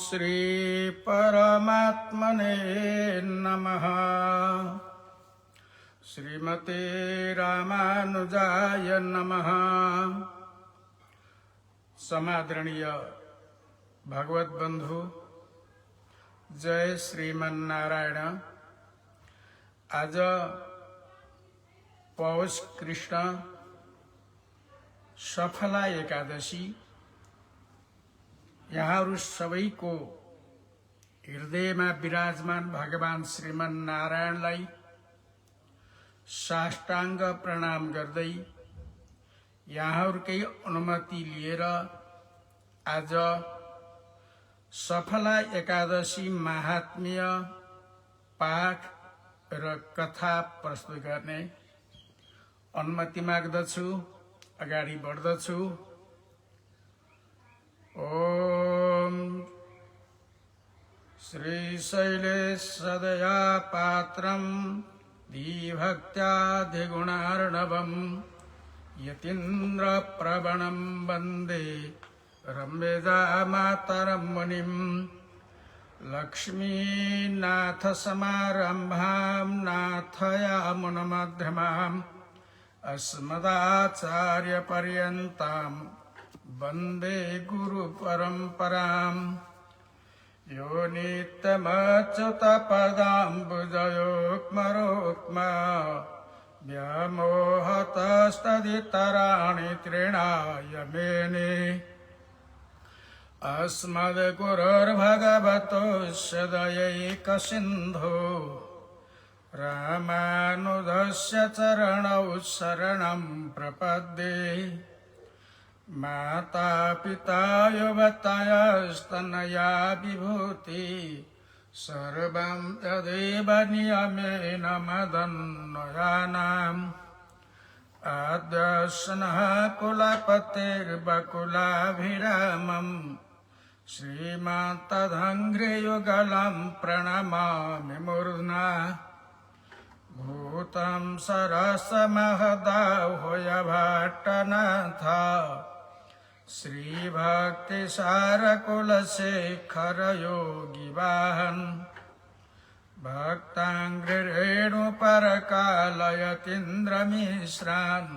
श्री परमात्मने नमः। श्रीमते रामानुजाय नमः। समादरणीय भगवत बंधु, जय श्रीमन्नारायण। आज पौष कृष्ण सफला एकादशी यहाँहरू सबैको हृदयमा विराजमान भगवान श्रीमन्नारायणलाई साष्टांग प्रणाम गर्दै यहाँहरूकै अनुमति लिएर आज सफला एकादशी महात्म्य पाठ र कथा प्रस्तुत गर्ने अनुमति माग्दछु। अगाडि बढ्दछु। ओम श्रीशैलेशदया पात्रं धीभक्त्याधिगुणार्णवं यतीन्द्रप्रवणं वन्दे रम्यजामातरं मुनिं। लक्ष्मीनाथसमारम्भां नाथयामुनमध्यमाम् अस्मदाचार्यपर्यन्तां वन्दे गुरुपरम्पराम्। यो नित्यमच्युतपदाम्बुजयोक्मरोक्मा व्यामोहतस्तदितराणि तृणाय मेने। अस्मद्गुरोर्भगवतोऽस्य दयैकसिन्धो रामानुजस्य चरणौ शरणं प्रपद्ये। माता पिता युवतयस्तनया विभूति सर्वं तदेव नियमेन मदन्वयानाम्। आद्यस्नः कुलपतेर्वकुलाभिरामम् श्रीमन्तदङ्घ्रियुगलं प्रणमामि मूर्ध्ना। भूतं सरसमहदाह्वयभट्टनाथ श्रीभक्तिसारकुलशेखर योगिवाहन। भक्ताङ्घ्रिरेणुपरकालयतीन्द्रमिश्रान्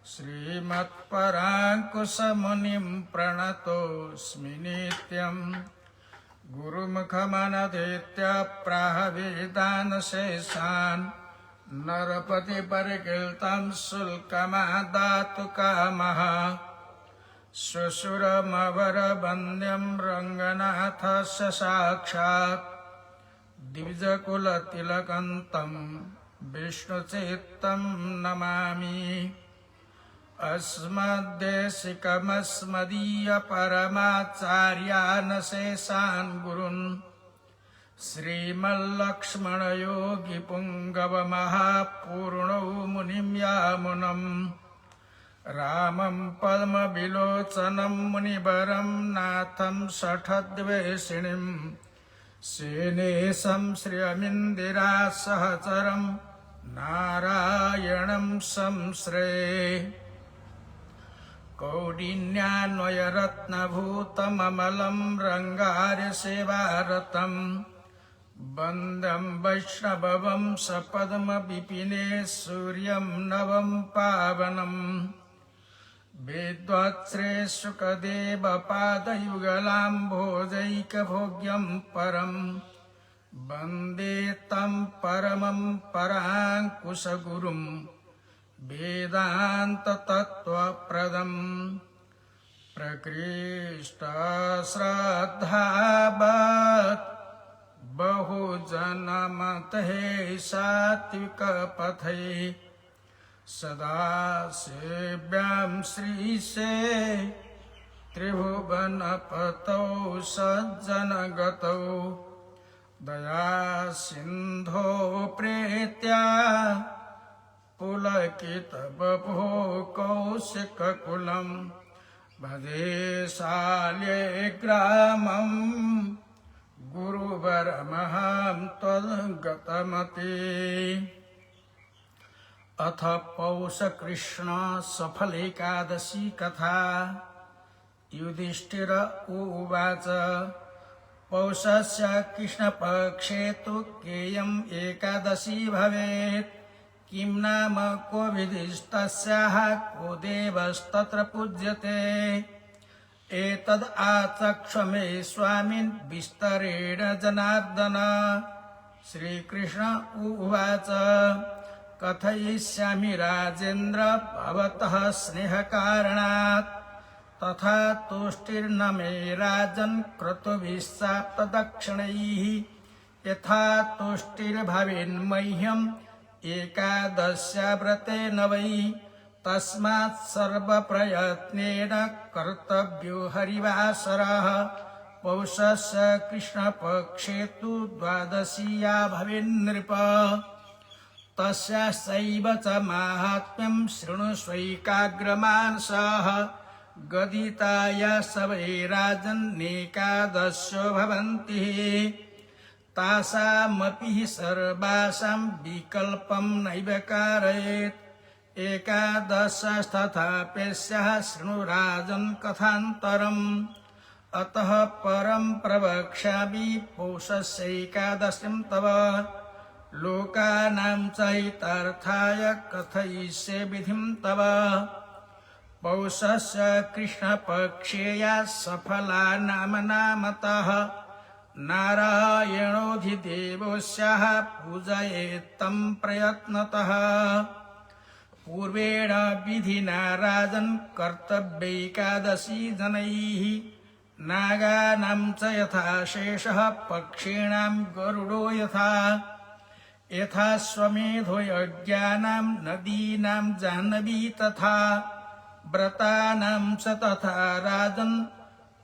श्रीमत्पराङ्कुशमुनिं प्रणतोऽस्मि नित्यम्। गुरुमुखमनधीत्य प्राहवेदानशेषान् नरपतिपरिकीर्तं शुल्कमादातु कामः। श्वशुरमवरवन्द्यं रङ्गनाथस्य साक्षात् द्विजकुलतिलकन्तं विष्णुचित्तं नमामि। अस्मद्देशिकमस्मदीयपरमाचार्यान् गुरुन् श्रीमल्लक्ष्मणयोगिपुङ्गवमहापूर्णौ मुनिं यामुनम्। रामं पद्मविलोचनं मुनिवरं नाथं शठद्वेषिणीं सेनेशं श्रियमिन्दिरासहचरं नारायणं संश्रये। कौडिन्यान्वयरत्नभूतममलं रङ्गार्यसेवारतं वन्द्यं वैष्णवं सपद्मविपिने सूर्यं नवं पावनम्। वेद्वत्स्रेशुकदेवपादयुगलाम्भोजैकभोग्यं परं वन्दे तं परमं पराङ्कुशगुरुं वेदान्ततत्त्वप्रदम्। प्रकृष्टश्रद्धावत् बहुजनमते सात्विकपथे सदा सेव्यां श्रीशे त्रिभुवनपतौ सज्जनगतौ। दयासिन्धो प्रीत्या पुलकितबभो कौशिककुलं भजे शाल्यग्रामं गुरुवरमहं त्वद्गतमते। अथ पौष कृष्ण सफल एकादशी कथा। युधिष्ठिर उवाच पौषस्य कृष्णपक्षे तु केयम् एकादशी भवेत्। किं नाम को विधिस्तस्याः को देवस्तत्र पूज्यते। एतद् आचक्ष मे स्वामिन् विस्तरेण जनार्दन। श्रीकृष्ण उवाच कथयिष्यामि राजेन्द्र भवतः स्नेहकारणात् तथा तुष्टिर्न मे राजन् क्रतुभिः साप्तदक्षिणैः यथा तुष्टिर्भवेन्मह्यम् एकादश्या व्रतेन वै। तस्मात् सर्वप्रयत्नेन कर्तव्यो हरिवासरः। पौषस्य कृष्णपक्षे तु द्वादशीया भवेन्नृप। तस्यास्यैव च माहात्म्यं शृणुष्वैकाग्रमानसः। गदिताया स वै राजन्नेकादशो भवन्ति। तासामपि सर्वासां विकल्पं नैव कारयेत्। एकादशस्तथाप्यस्याः शृणु राजन् कथान्तरम्। अतः परं प्रवक्ष्यामि पौषस्यैकादशीं तव। लोकानां च हितार्थाय कथयिष्ये विधिं तव। पौषस्य कृष्णपक्षे या सफला नामतः नारायणोऽधिदेवस्याः पूजयेत्तं प्रयत्नतः। पूर्वेण विधिना राजन् कर्तव्यैकादशी जनैः। नागानां च यथा शेषः पक्षिणां गरुडो यथा। यथा स्वमेधो यज्ञानां नदीनां जाह्नवी तथा। व्रतानां च तथा राजन्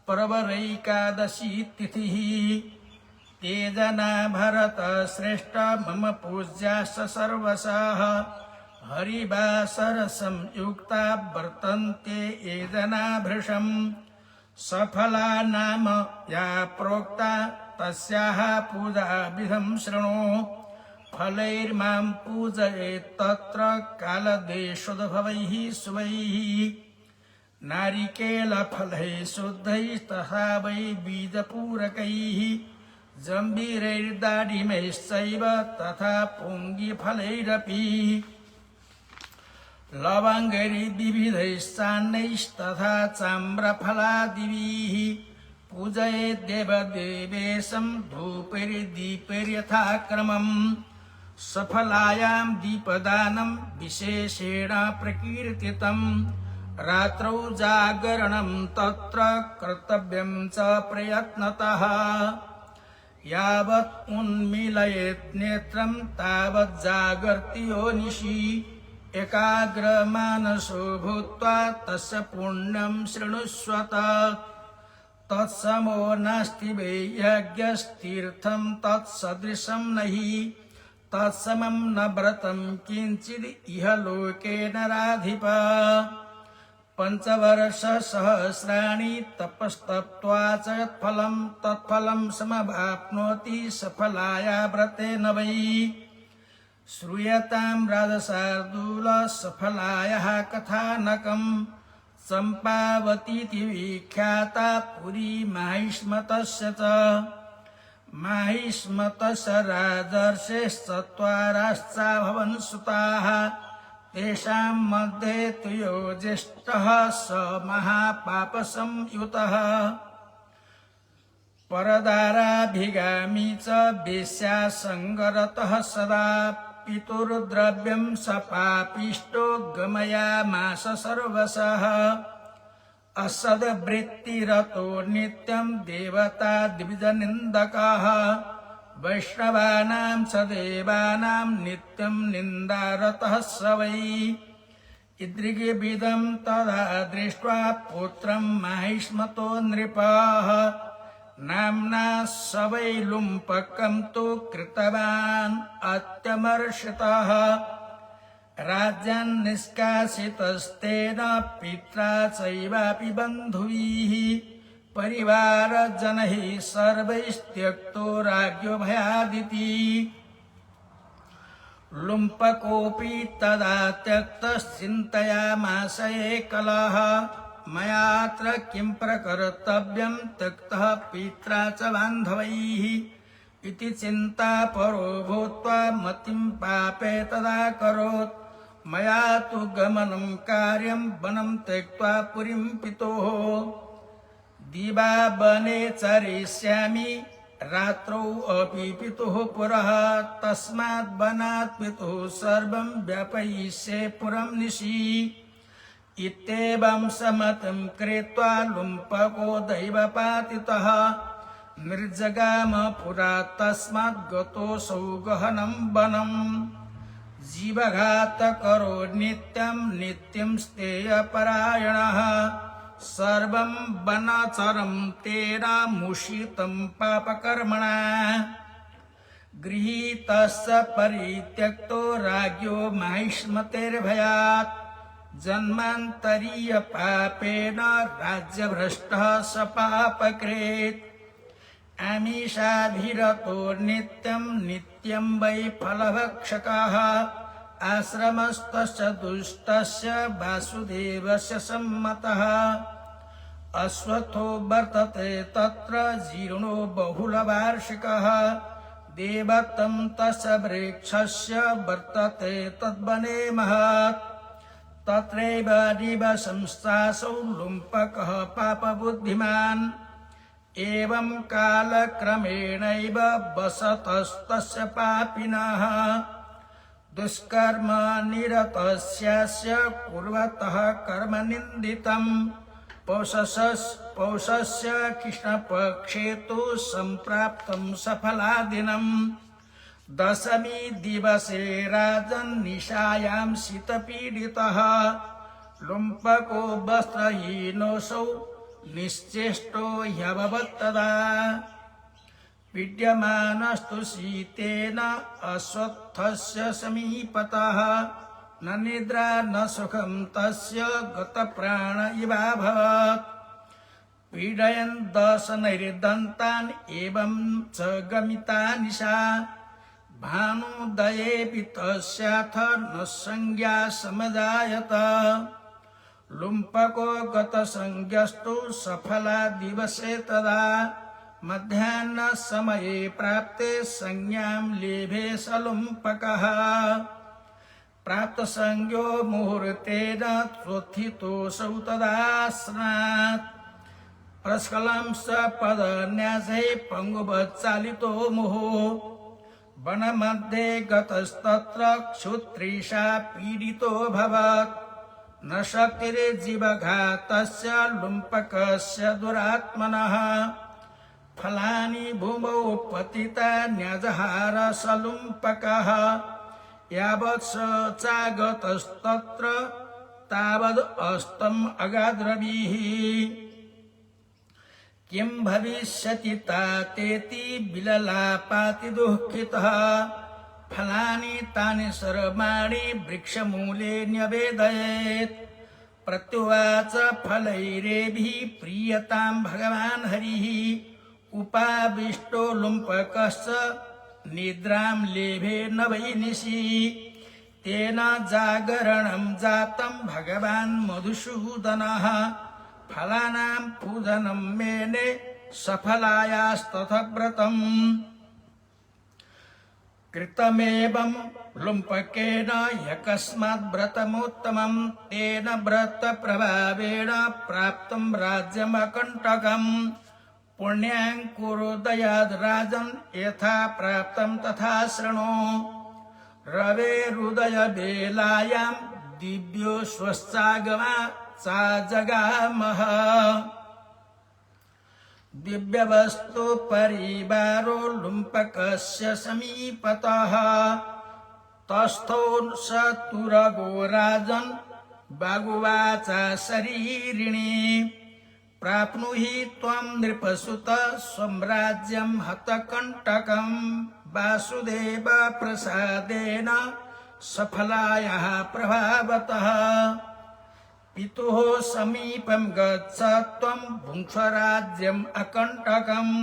परवरैकादशी तिथिः। ते जना भरतश्रेष्ठ मम पूज्याश्च सर्वशः। हरिवासरसंयुक्ता वर्तन्ते ये जना भृशम्। सफला नाम या प्रोक्ता तस्याः पूजाविधं शृणु। फलैर्मां पूजयेत् तत्र कालदेशोद्भवैः शुभैः। नारिकेलफलैः शुद्धैः तथा वै बीजपूरकैः। जम्बीरैर्दाडिमैश्चैव तथा पुङ्गिफलैरपि। लवङ्गैर्विविधैश्चान्नैस्तथा चाम्रफलादिभिः। पूजयेत् देवदेवेशं धूपैर्दीपैर्यथा क्रमम्। सफलायां दीपदानं विशेषेण प्रकीर्तितम्। रात्रौ जागरणं तत्र कर्तव्यं च प्रयत्नतः। यावत् उन्मीलयेत् नेत्रं तावत् जागर्ति योनिषि। एकाग्रमानसो भूत्वा तस्य पुण्यं शृणुष्वत। तत्समो नास्ति वै यज्ञस्तीर्थं तत्सदृशं नहि। तत्समं न व्रतं किञ्चिद् इह लोके नराधिप। पञ्चवर्षसहस्राणि तपस्तप्त्वा च यत्फलं तत्फलं समवाप्नोति सफलाया व्रतेन वै। श्रूयतां राजशार्दूल सफलायाः कथानकम्। चम्पावतीति विख्याता पुरी माहिष्मतस्य च। माहिष्मतस्य राजर्षेश्चत्वारश्चाभवन् सुताः। तेषां मध्ये तु यो ज्येष्ठः स महापापसंयुतः। परदाराभिगामी च वेश्यासङ्गरतः सदा। पितुर्द्रव्यं स पापिष्टो गमयामास सर्वशः। असद्वृत्तिरतो नित्यं देवता द्विजनिन्दकः। वैष्णवानां च देवानां नित्यं निन्दारतः स वै। इदृग्विदं तदा दृष्ट्वा पुत्रं माहिष्मतो नृपः। नाम्ना स वै लुम्पकं तु कृतवान् अत्यमर्षितः। राज्यान् निष्कासितस्तेन पित्रा चैवापि बन्धुभिः। परिवारजनैः सर्वैस्त्यक्तो राज्ञो भयादिति। लुम्पकोऽपि तदा त्यक्तश्चिन्तयामास एकलः। मयात्र किं प्रकर्तव्यं त्यक्तः पित्रा च बान्धवैः इति चिन्तापरो भूत्वा मतिं पापे तदा करोत् मया तु गमनं कार्यं वनं त्यक्त्वा पुरीं पितोः दिवा वने चरिष्यामि रात्रौ अपि पितुः पुरः तस्मात् वनात् पितुः सर्वं व्यापयिष्ये पुरं निशि इत्येवं सम्मतं कृत्वा लुम्पको दैवपातितः निर्जगाम पुरा तस्मात् गतोऽसौ गहनं वनम् जीवघातकरो नित्यं नित्यं स्तेयपरायणः सर्वं वनचरं तेन मुषितं पापकर्मणा गृहीतस्य परित्यक्तो राज्ञो माहिष्मतेर्भयात् जन्मान्तरीय पापेन राज्यभ्रष्टः स पापकृत् आमिषाभिरतो नित्यं नित्यं वै फलभक्षकः आश्रमस्तस्य दुष्टस्य वासुदेवस्य सम्मतः अश्वत्थो वर्तते तत्र जीर्णो बहुलवार्षिकः देवत्वं तस्य वृक्षस्य वर्तते तद्वने महत् तत्रैव निवसंस्थासौ लुम्पकः पापबुद्धिमान् एवं कालक्रमेणैव वसतस्तस्य पापिनः दुष्कर्म निरतस्यास्य कुर्वतः कर्म निन्दितं पौषस्य कृष्णपक्षे तु सम्प्राप्तं सफलादिनं दशमी दिवसे राजन् निशायां शीतपीडितः लुम्पको वस्त्रहीनोऽसौ निश्चेष्टो ह्यभवत्तदा पीड्यमानस्तु शीतेन अश्वत्थस्य समीपतः न निद्रा न सुखं तस्य गतप्राण इवाभवत् पीडयन् दशनैर्दन्तान् एवं च गमिता निशा भानुदयेऽपि तस्याथ न संज्ञा समजायत लुम्पको गतसंज्ञस्तु सफला दिवसे तदा मध्याह्न समये प्राप्ते संज्ञां लेभे स लुम्पकः प्राप्त संज्ञो मुहूर्तेन त्वोत्थितोऽसौ तदास्नात् प्रस्खलं स पदन्यासे पङ्गुवच्चालितो मुहुः वनमध्ये गतस्तत्र क्षुत्रिषा पीडितो भवत् न शक्तिर्जीवघातस्य लुम्पकस्य दुरात्मनः फलानि भूमौ पतिता न्यजहार स लुम्पकः यावत् स चागतस्तत्र तावद् अस्तम् अगाद्रविः किं भविष्यति तातेति विललापाति दुःखितः फलानि तानि सर्वाणि वृक्षमूले न्यवेदयेत् प्रत्युवाच फलैरेभिः प्रीयतां भगवान् हरिः उपाविष्टो लुम्पकस्य निद्रां लेभे न वै निशि तेन जागरणं जातं भगवान् मधुसूदनः फलानां पूजनं मेने सफलायास्तथ व्रतम् कृतमेवं लुम्पकेन यकस्मात् व्रतमुत्तमं तेन व्रतप्रभावेण प्राप्तं राज्यमकण्टकम् पुण्यां कुरु दयाद् राजन् यथा प्राप्तं तथा शृणु रवेरुदयवेलायां दिव्यो स्वश्चागमा चाजगामः दिव्यवस्तु परिवारो लुम्पकस्य समीपतः तस्थो स तुरगो राजन् बागुवाचा शरीरिणी प्राप्नुहि त्वं नृपसुत स्वं राज्यं हतकण्टकं वासुदेव प्रसादेन सफलायाः प्रभावतः पितुः समीपं गच्छ त्वं भुङ्क्ष राज्यम् अकण्टकम्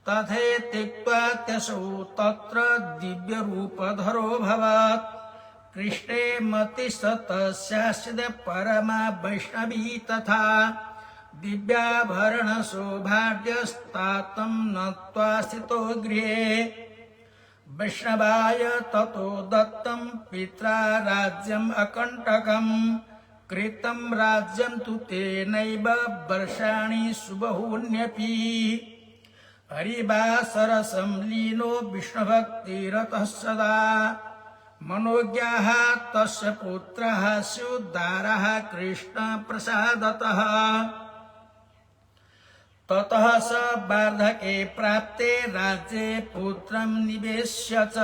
तथेत्युक्त्वा त्यसौ तत्र दिव्यरूपधरो भवत् कृष्णे मति सतस्यास्यद परमा वैष्णवी तथा दिव्याभरण सौभाग्यस्तातं नत्वा स्थितो गृहे वैष्णवाय ततो दत्तं पित्रा राज्यम् अकण्टकम् कृतं राज्यं तु तेनैव वर्षाणि सुबहून्यपि हरिवासरसं लीनो विष्णुभक्तिरतः सदा मनोज्ञाः तस्य पुत्रः स्युद्धारः कृष्णप्रसादतः ततः स वार्धके प्राप्ते राज्ये पुत्रं निवेश्य च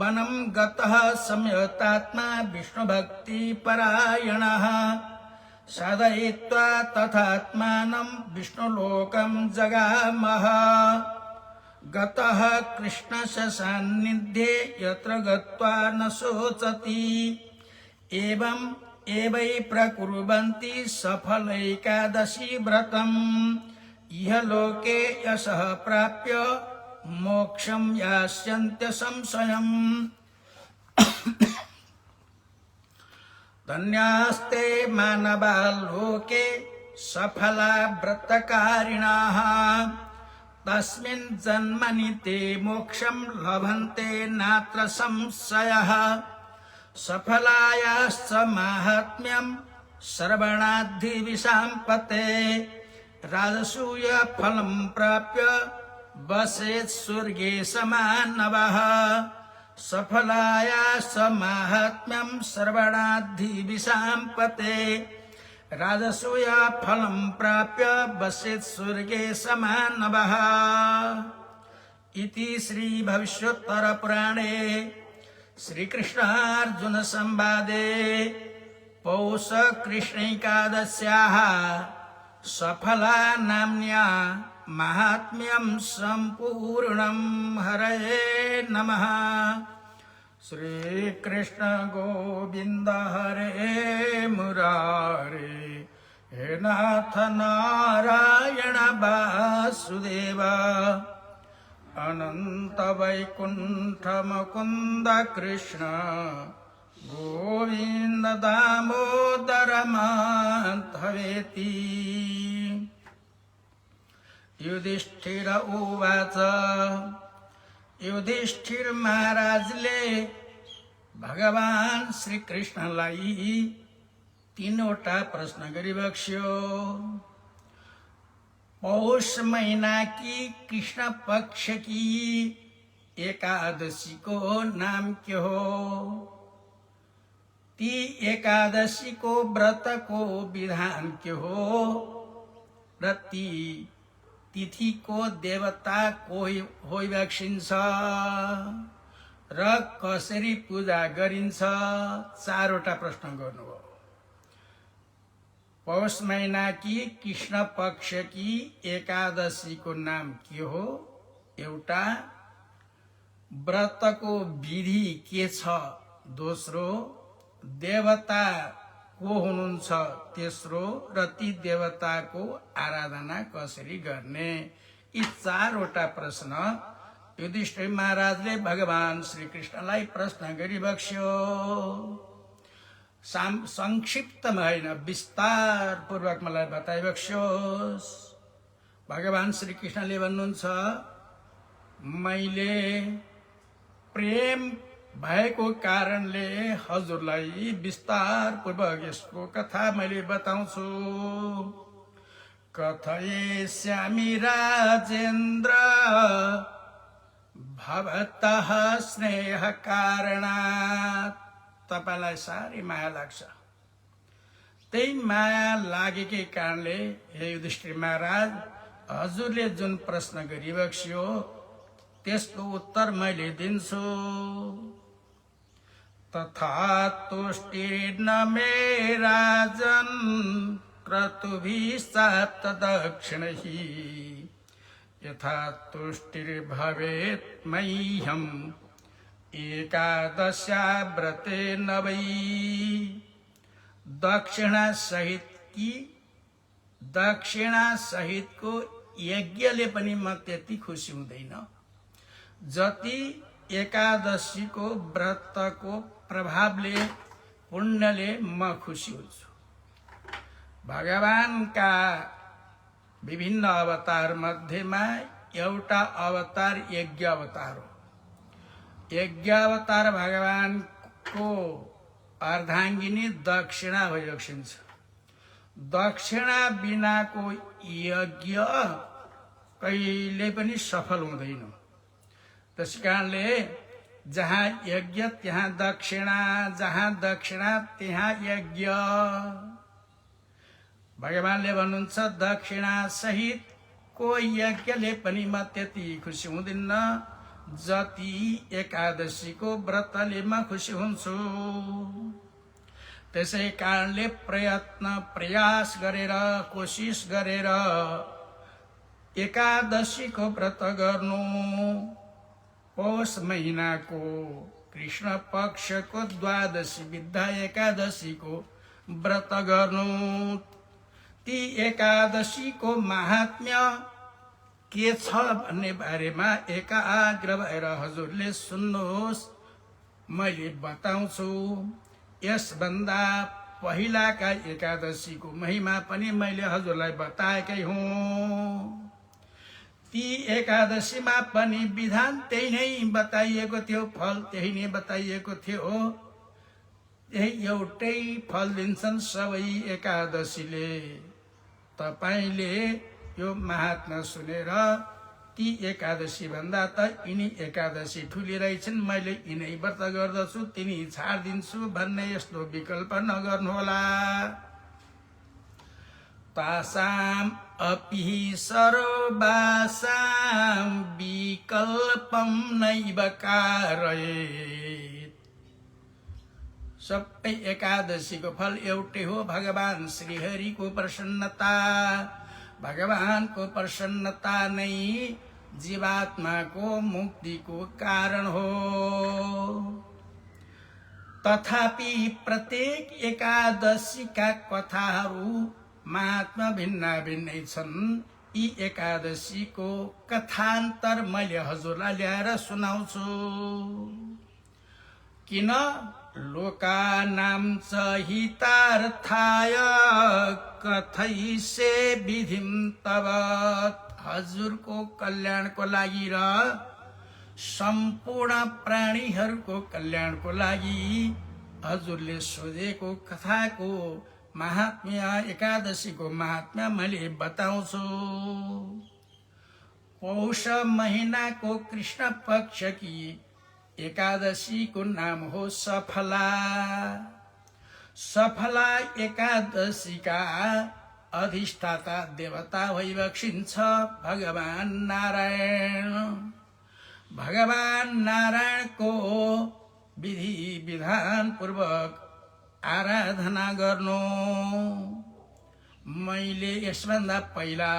वनं गतः संयतात्मा विष्णुभक्तिपरायणः साधयित्वा तथात्मानं विष्णुलोकं जगामः गतः कृष्णस्य सान्निध्ये यत्र गत्वा न शोचति एवं एवै प्रकुर्वन्ति सफलैकादशी व्रतम् इह लोके यशः प्राप्य मोक्षं यास्यन्त्यसंशयम् धन्यास्ते मानवा लोके सफला व्रतकारिणाः तस्मिन् जन्मनि ते मोक्षं लभन्ते नात्र संशयः सफलायाश्च माहात्म्यं श्रवणाद्धिविशाम्पते राजसूय फलं प्राप्य वसेत् स्वर्गे समानवः सफलायाश्च माहात्म्यं श्रवणाद्धिविशाम्पते राजसूय फलं प्राप्य वसेत् स्वर्गे समानवः इति श्री भविष्योत्तर पुराणे श्रीकृष्णार्जुन संवादे पौष कृष्णैकादश्याः सफला नाम्न्या महात्म्यं सम्पूर्णं हरये नमः। श्रीकृष्ण गोविन्द हरे मुरारे हे नाथ नारायण वासुदेव अनंत वैकुंठ मुकुंद कृष्ण गोविंद दामोदर माधवेति। युधिष्ठिर उवाच युधिष्ठिर महाराजले भगवान श्री कृष्णलाई तीनवटा प्रश्न गरिबक्स्यो। पौष महीना की कृष्ण पक्ष की एकादशी को नाम क्या हो? ती एकादशी को व्रत को विधान क्या हो? ती तिथि को देवता को होइबक्सिन्छ र कसरी पूजा गरिन्छ? चारवटा प्रश्न गर्नुभयो। पौष महीना की कृष्ण पक्ष की एकादशी को नाम के हो? एउटा व्रत को विधि के छ? दोस्रो देवता को हुनुहुन्छ? तेस्रो र ती देवता को आराधना कसरी गर्ने? यी चारवटा प्रश्न युधिष्ठिर महाराजले भगवान श्री कृष्णलाई प्रश्न गरिबक्स्यो। संक्षिप्तमा हैन, विस्तार पूर्वक मलाई बताइबक्स्योस्। भगवान श्री कृष्णले भन्नुहुन्छ, मैले प्रेम भएको कारणले हजुरलाई विस्तार पूर्वक यसको कथा मैले बताउँछु। कथयिष्यामि राजेन्द्र भवतः स्नेह कारणात्। तपाईलाई साह्रै माया लाग्छ, त्यही माया लागेकै कारणले हे युधिष्ठिर महाराज, हजुरले जुन प्रश्न गरिबक्स्यो त्यसको उत्तर मैले दिन्छु। तथा तुष्टिर्न मे राजन् क्रतुभिश्चाप्त दक्षिणैः यथा तुष्टिर्भवेत् मह्यम् एकादशा व्रते न वै। दक्षिणा सहित को यज्ञले पनि म त्यति खुसी हुँदैन जति एकादशीको व्रतको प्रभावले पुण्यले म खुसी हुन्छु। भगवानका विभिन्न अवतार मध्येमा एउटा अवतार यज्ञ अवतार हो। यज्ञ अवतार भगवानको अर्धाङ्गिनी दक्षिणा भइरहन्छ। दक्षिणा बिनाको यज्ञ कहिले पनि सफल हुँदैन। त्यसकारणले जहाँ यज्ञ त्यहाँ दक्षिणा, जहाँ दक्षिणा त्यहाँ यज्ञ। भगवानले भन्नुहुन्छ दक्षिणा सहितको यज्ञले पनि म त्यति खुसी हुँदिन्न जति एकादशीको व्रतले म खुसी हुन्छु। त्यसै कारणले प्रयास गरेर कोशिश गरेर एकादशीको व्रत गर्नु। पौष महिनाको कृष्ण पक्षको द्वादशी विद्या एकादशीको व्रत गर्नु। ती एकादशीको महात्म्य के छ भन्ने बारेमा एकाग्र भएर हजुरले सुन्नुहोस्, मैले बताउँछु। यसभन्दा पहिलाका एकादशीको महिमा पनि मैले हजुरलाई बताएकै हुँ। ती एकादशीमा पनि विधान त्यही नै बताइएको थियो, फल त्यही नै बताइएको थियो। यही एउटै फल दिन्छन् सबै एकादशीले। तपाईले यो महात्मा सुनेर ती एकादशी भन्दा त यिनी एकादशी ठुली रहेछन्, मैले यिनै व्रत गर्दछु तिनी छाड्दिन्छु भन्ने यस्तो विकल्प नगर्नुहोला। तासाम अपि सर्वासाम विकल्पम नैव कारयेत्। सबै एकादशीको फल एउटै हो, भगवान श्रीहरिको प्रसन्नता। भगवानको प्रसन्नता नै जीवात्माको मुक्तिको कारण हो। तथापि प्रत्येक एकादशीका कथाहरू महात्मा भिन्न भिन्नै छन्। यी एकादशीको कथान्तर मैले हजुरलाई ल्याएर सुनाउँछु। किन लोकानां च हितार्थाय कथयिष्ये विधिं तव। हजुरको कल्याणको लागि र सम्पूर्ण प्राणीहरूको कल्याणको लागि हजुरले सोधेको कथाको महात्म्य, एकादशीको महात्म्य मैले बताउँछु। पौष महिनाको कृष्ण पक्षकी एकादशीको नाम हो सफला। सफला एकादशीका अधिष्ठाता देवता भइबक्सिन्छ भगवान नारायण। भगवान नारायणको विधि विधान पूर्वक आराधना गर्नु। मैले यसभन्दा पहिला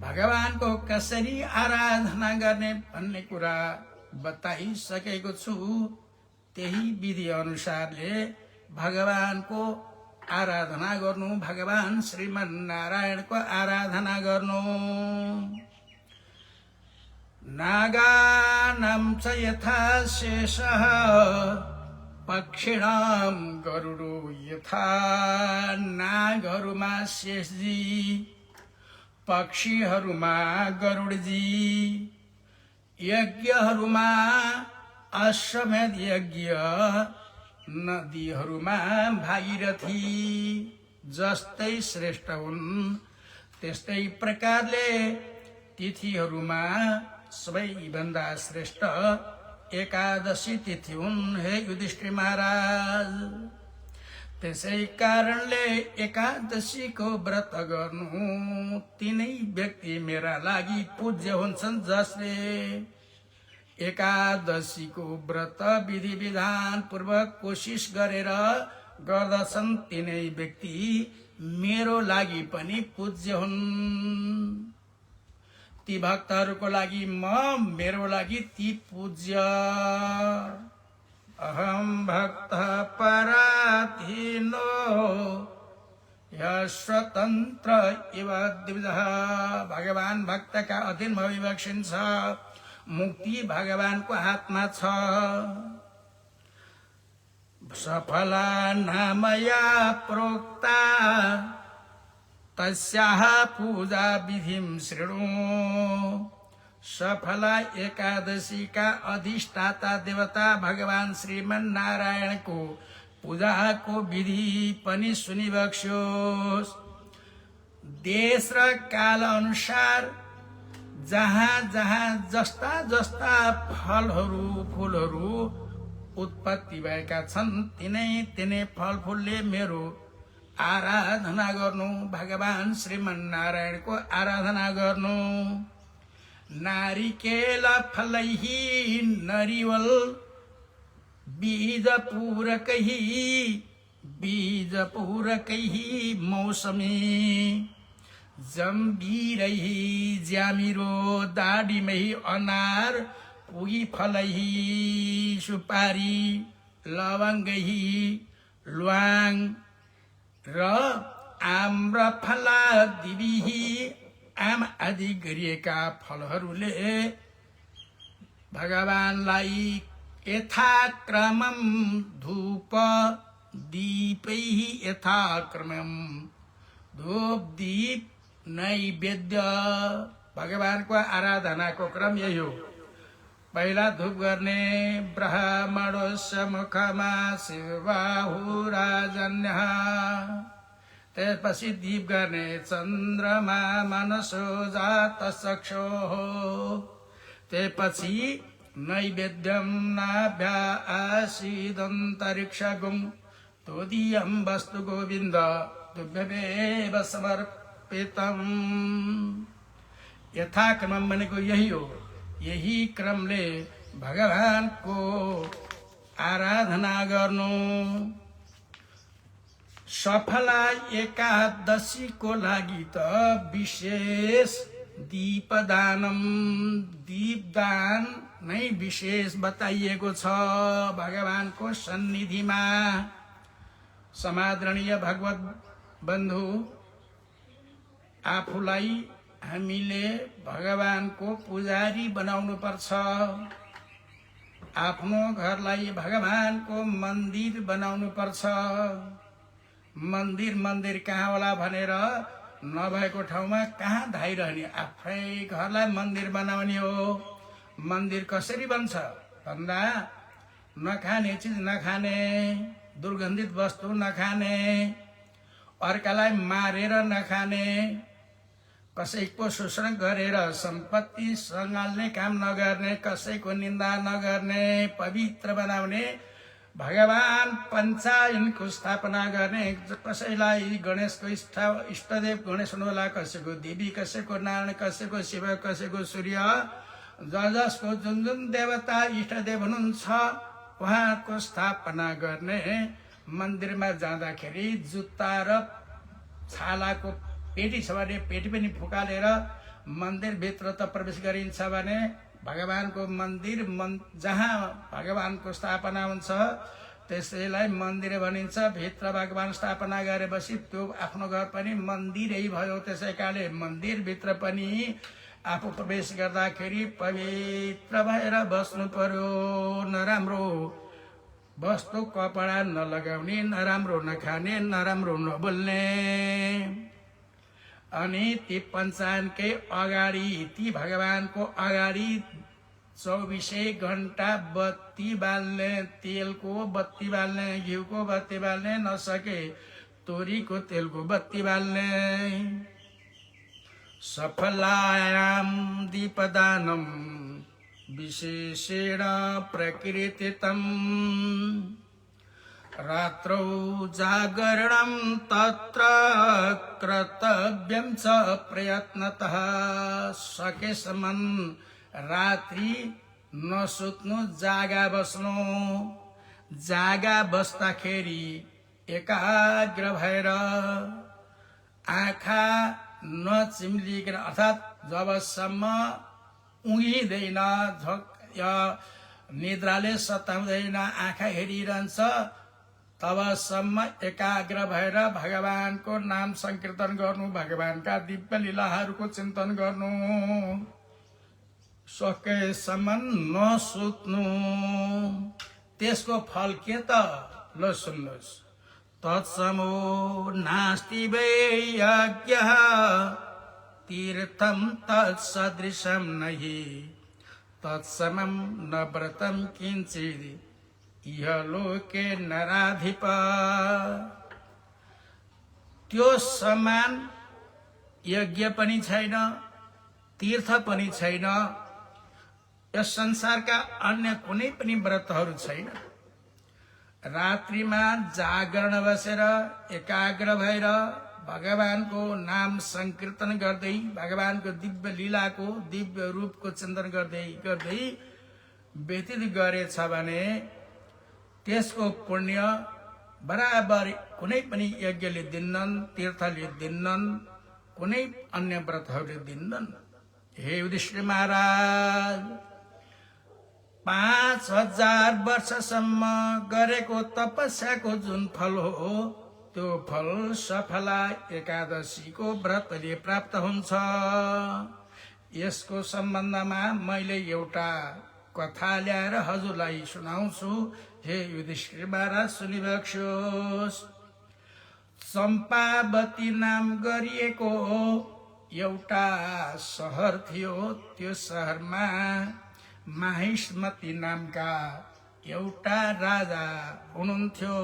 भगवानको कसरी आराधना गर्ने भन्ने कुरा बताइसकेको छु। त्यही विधि अनुसारले भगवानको आराधना गर्नु, भगवान श्रीमन्नारायणको आराधना गर्नु। नागानां च यथा शेषः पक्षिणां गरुडो यथा। नागहरूमा शेषजी, पक्षीहरूमा गरुडजी, यज्ञहरूमा अश्वमेध यज्ञ, नदीहरूमा भागीरथी जस्तै श्रेष्ठ हुन्, त्यस्तै प्रकारले तिथिहरूमा सबैभन्दा श्रेष्ठ एकादशी तिथि हुन् हे युधिष्ठिर महाराज। त्यसै कारणले एकादशीको व्रत गर्नु तिनै व्यक्ति मेरा लागि पूज्य हुन्छन् जसले एकादशीको व्रत विधि विधान पूर्वक कोशिश गरेर गर्दछन्। तिनै व्यक्ति मेरो लागि पनि पूज्य हुन्। ती भक्तहरूको लागि म, मेरो लागि ती पूज्य। अहम भक्त पराधीनो स्वतन्त्र इव द्विजः। भगवान भक्तका अधीन भइबक्सिन्छ। मुक्ति भगवानको हातमा छ। सफला नामया प्रोक्ता तस्याः पूजा विधिं शृणु। सफला एकादशी का अधिष्ठाता देवता भगवान श्रीमन नारायणको पूजाको विधि पनि सुनिबक्स्योस्। देश र काल अनुसार जहाँ जहाँ जस्ता जस्ता फलहरू फूलहरू उत्पत्ति भएका छन् तिनै तिनै फलफूलले मेरो आराधना गर्नु, भगवान श्रीमन नारायणको आराधना गर्नु। नारिकेल फलैहि नरिवल बीज पूरकैहि मौसमी जम्बीरैहि ज्यामिरो दाडिमैहि अनार पुगी फलैहि सुपारी लवङ्गैहि ल्वाङ र आम्रफलादिभिः आम आदि गरिएका फलहरूले भगवानलाई यथाक्रमं धूप दीपैः यथाक्रमं धूप दीप नैवेद्य भगवानको आराधनाको क्रम यही हो। पहिला धूप गर्ने ब्राह्मणस्य मुखमा शिवाहुराजन्यः, त्यसपछि दीप गर्ने चन्द्रमा मनसो जातचक्षुः, त्यसपछि नैवेद्यं नाभ्या आसीदन्तरिक्षगुं तोदीयं वस्तु गोविन्द तुभ्यमेव समर्पितम्। यथाक्रम भनेको यही हो। यही क्रमले भगवानको आराधना गर्नु। सफला एकादशीको लागि त विशेष दीपदानम, दीपदान नै विशेष बताइएको छ। भगवानको सन्निधिमा समादरणीय भगवत बन्धु, आफूलाई हामीले भगवानको पुजारी बनाउनु पर्छ। आफ्नो घरलाई भगवानको मन्दिर बनाउनु पर्छ। मन्दिर कहाँ होला भनेर नभएको ठाउँमा कहाँ धाइरहने, आफै घरलाई मन्दिर बनाउने हो। मन्दिर कसरी बन्छ भन्दा नखाने चिज नखाने, दुर्गन्धित वस्तु नखाने, अर्कालाई मारेर नखाने, कसैको शोषण गरेर सम्पत्ति सँगाल्ने काम नगर्ने, कसैको निन्दा नगर्ने, पवित्र बनाउने, भगवान पञ्चायनको स्थापना गर्ने, कसैलाई गणेशको इष्टदेव गणेश हुनुहोला, कसैको देवी, कसैको नारायण, कसैको शिव, कसैको सूर्य, जसको जुन जुन देवता इष्टदेव हुनुहुन्छ उहाँको स्थापना गर्ने। मन्दिरमा जाँदाखेरि जुत्ता र छालाको पेटी छ भने पेटी पनि फुकालेर मन्दिरभित्र त प्रवेश गरिन्छ भने भगवानको मन्दिर जहाँ भगवानको स्थापना हुन्छ त्यसैलाई मन्दिर भनिन्छ। भित्र भगवान स्थापना गरेपछि त्यो आफ्नो घर पनि मन्दिरै भयो। त्यसै कारणले मन्दिरभित्र पनि आफू प्रवेश गर्दाखेरि पवित्र भएर बस्नु पर्यो। नराम्रो वस्तु कपडा नलगाउने, नराम्रो नखाने, नराम्रो नबोल्ने। अनि ती पञ्चायनकै अगाडि, ती भगवानको अगाडि 24 घण्टा बत्ती बाल्ने, तेलको बत्ती बाल्ने, घिउको बत्ती बाल्ने, नसके तोरीको तेलको बत्ती बाल्ने। सफलायां दीपदानं विशेषेण प्रकृतितं रात्रौ जागरणं तत्र कर्तव्यं च प्रयत्नतः। सकेसम्म रात्रि नसुत्नु, जागा बस्नु। जागा बस्दाखेरि एकाग्र भएर आँखा नचिम्लिकन, अर्थात् जबसम्म उघिँदैन, निद्राले सताउँदैन, आँखा हेरिरहन्छ, तबसम्म एकाग्र भएर भगवानको नाम संकीर्तन गर्नु, भगवानका दिव्य लीलाहरूको चिन्तन गर्नु। सकेसम्म नसुत्नु। त्यसको फल के त? ल सुन्नुहोस्। तत्समो नास्ति वै यज्ञः तीर्थम तत्सदृशं नहि तत्समं न व्रतं किंचित् इह लोके नराधिप। त्यो समान यज्ञ पनि छैन, तीर्थ पनि छैन, यस संसारका अन्य कुनै पनि व्रतहरू छैन। रात्रिमा जागरण बसेर एकाग्र भएर भगवानको नाम संकीर्तन गर्दै भगवानको दिव्य लीलाको दिव्य रूपको चिन्तन गर्दै गर्दै व्यतीत गरेछ भने त्यसको पुण्य बराबर कुनै पनि यज्ञले दिन्नन्, तीर्थले दिन्नन्, कुनै अन्य व्रतहरूले दिन्नन्। हे युधिष्ठिर महाराज, 5000 वर्षसम्म गरेको तपस्याको जुन फल हो त्यो फल सफला एकादशीको व्रतले प्राप्त हुन्छ। यसको सम्बन्धमा मैले एउटा कथा ल्याएर हजुरलाई सुनाउँछु। हे युधिष्ठिर महाराज सुनिबक्सोस्। चम्पावती नाम गरिएको एउटा सहर थियो। त्यो सहरमा माहिष्मती नामका एउटा राजा हुनुहुन्थ्यो।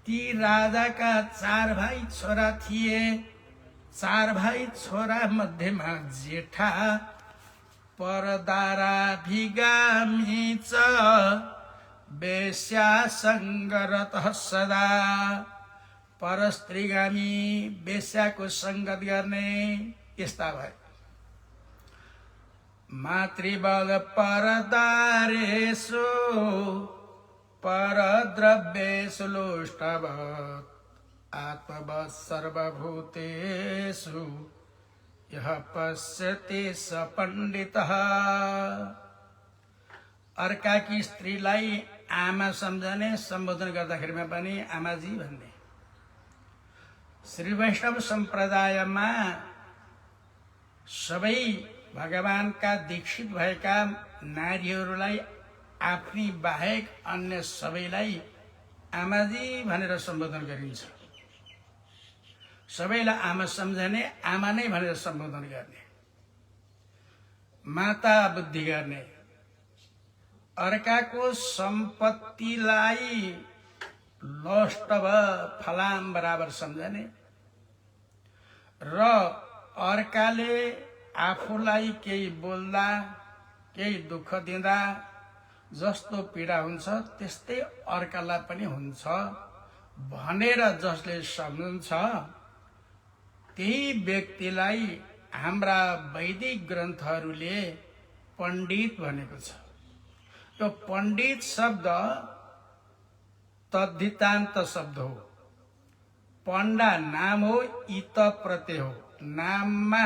ती राजाका 4 भाइ छोरा थिए। 4 भाइ छोरा मध्येमा जेठा परदाराभिगामी च वेश्यासङ्गरतः सदा। परस्त्रीगामी वेश्याको सङ्गत गर्ने यस्ता भए। मातृबल परदारेषु परद्रव्येषु लोष्टवत् आत्मवत् सर्वभूतेषु यः पश्यति स पण्डितः। अर्काकी स्त्रीलाई आमा सम्झने, सम्बोधन गर्दाखेरिमा पनि आमाजी भन्ने। श्री वैष्णव सम्प्रदायमा सबै भगवानका दीक्षित भएका नारीहरूलाई आफ्नी बाहेक अन्य सबैलाई आमाजी भनेर सम्बोधन गरिन्छ। सबैलाई आमा सम्झने, आमा नै भनेर सम्बोधन गर्ने, माता बुद्धि गर्ने, अर्काको सम्पत्तिलाई लोष्टव फलाम बराबर सम्झने र अर्काले आफूलाई केही बोल्दा केही दुःख दिँदा जस्तो पीडा हुन्छ त्यस्तै अर्कालाई पनि हुन्छ भनेर जसले सम्झन्छ त्यही व्यक्तिलाई हाम्रा वैदिक ग्रन्थहरूले पण्डित भनेको छ। यो पण्डित शब्द तद्धितान्त शब्द हो। पण्डा नाम हो, इत प्रत्यय हो। नाममा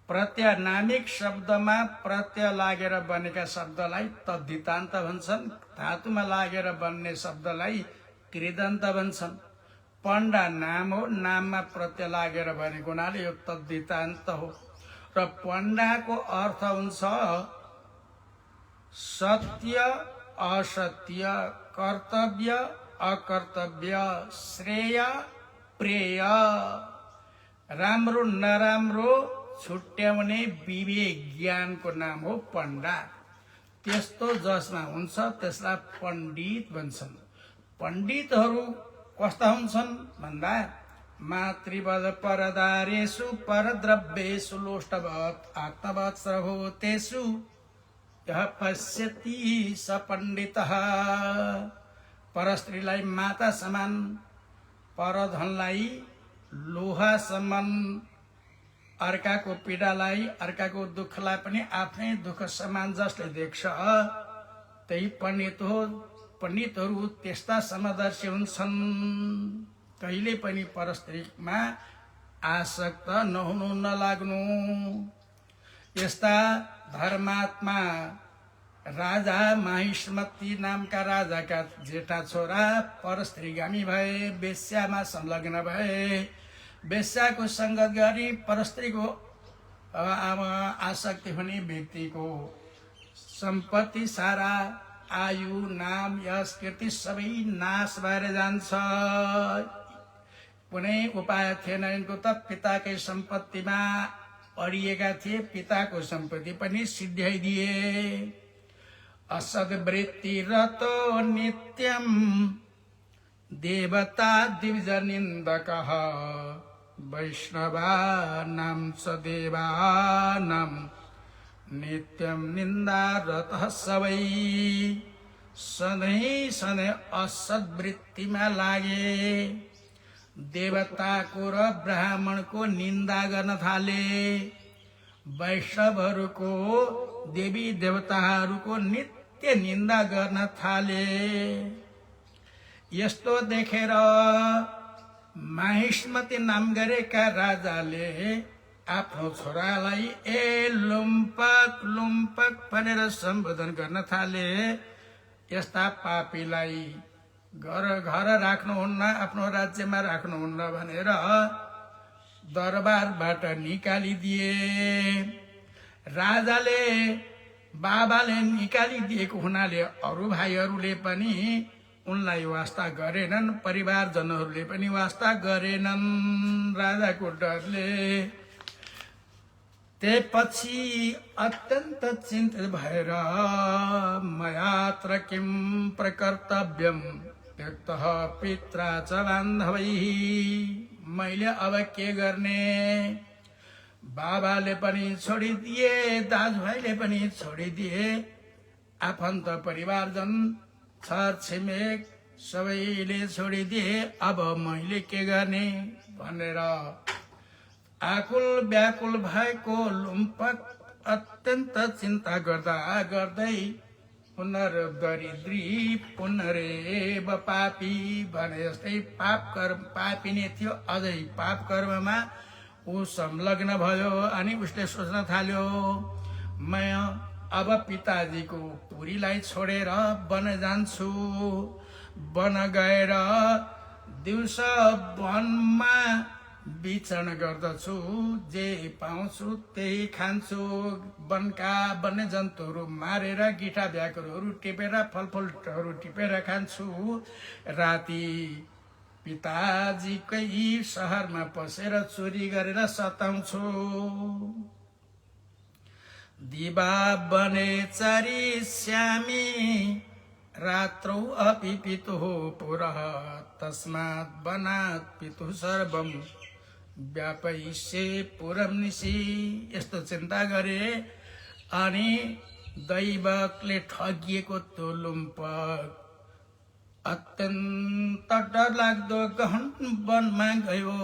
प्रत्यय, नामिक शब्दमा प्रत्यय लागेर बनेका शब्दलाई तद्धितान्त भन्छन्। धातुमा लागेर बन्ने शब्दलाई कृदन्त भन्छन्। पण्डा नाम हो, नाममा प्रत्यय लागेर बनेको हुनाले यो तद्धितान्त हो। र पण्डाको अर्थ हुन्छ सत्य असत्य, कर्तव्य अकर्तव्य, श्रेय प्रेय, राम्रो नराम्रो छुट्याउने विवेक ज्ञानको नाम हो पण्डा। त्यस्तो जसमा हुन्छ त्यसलाई पण्डित भन्छन्। पण्डितहरू कस्ता हुन्छन् भन्दा मातृवद परदारेषु परद्रव्येषु लोष्टवत् आत्मवत् सर्वभूतेषु यः पश्यति स पण्डितः। परस्त्रीलाई माता समान, परधनलाई लोहा समान, अर्काको पीडालाई अर्काको दुःखलाई पनि आफ्नै दुःख समान जसले देख्छ त्यही पण्डित हो। पण्डितहरू त्यस्ता समदर्शी हुन्छन्। कहिले पनि परस्त्रीमा आसक्त नहुनु, नलाग्नु। यस्ता धर्मात्मा राजा माहिष्मती नामका राजाका जेठा छोरा परस्त्रीगामी भए, वेश्यामा संलग्न भए। वेश्याको संगत गरी परस्त्रीको आसक्ति हुने व्यक्तिको सम्पत्ति सारा, आयु, नाम, यश, कीर्ति सबै नाश भएर जान्छ। कुनै उपाय थिएन यिनको त। पिताकै सम्पत्तिमा अडिएका थिए, पिताको सम्पत्ति पनि सिद्ध्याइदिए। असद्वृत्ति रतो नित्यम देवता द्विज निन्दकः वैष्णवानां सदेवानां नित्यम निन्दारतः सबै। सधैँ सधैँ असद्वृत्तिमा लागे, देवताको र ब्राह्मणको निन्दा गर्न थाले, वैष्णवहरूको, देवी देवताहरूको नित्य निन्दा गर्न थाले। यस्तो देखेर माहिष्मती नाम गरेका राजाले आफ्नो छोरालाई ए लुम्पक लुम्पक भनेर सम्बोधन गर्न थाले। यस्ता पापीलाई घर राख्नुहुन्न, आफ्नो राज्यमा राख्नुहुन्न भनेर दरबारबाट निकालिदिए। राजाले, बाबाले निकालिदिएको हुनाले अरू भाइहरूले पनि उनलाई वास्ता गरेनन्, परिवारजनहरूले पनि वास्ता गरेनन् राजाको डरले। त्यसपछि अत्यन्त चिन्तित भएर मयात्र किं प्रकर्तव्यम त्यक्तः पित्रा च बान्धवैः, मैले अब के गर्ने? बाबाले पनि छोडिदिए, दाजुभाइले पनि छोडिदिए, आफन्त परिवारजन छर छिमेक सबैले छोडिदिए, अब मैले के गर्ने भनेर आकुल व्याकुल भएको लुम्पक अत्यन्त चिन्ता गर्दा गर्दै पुनर्दरिद्री पुनरेव पापी भने जस्तै पापी नै थियो। अझै पाप कर्ममा ऊ संलग्न भयो अनि उसले सोच्न थाल्यो, म अब पिताजीको पुरीलाई छोडेर वन जान्छु। वन गएर दिउँसो वनमा विचरण गर्दछु, जे पाउँछु त्यही खान्छु। वनका वन्य जन्तुहरू मारेर गिठा ब्याकुरहरू टिपेर फलफुलहरू टिपेर खान्छु। राति पिताजीकै शहरमा पसेर चोरी गरेर सताउँछु। दिवा बने चरिष्यामि रात्रौ अपि पितुः पुरः, तस्मात् वनात् पितुः सर्वं व्यापयिष्ये पुरं निशि। यस्तो चिन्ता गरे अनि दैवकले ठगिएको त्यो लुम्पक अत्यन्त डरलाग्दो गहन वनमा गयो।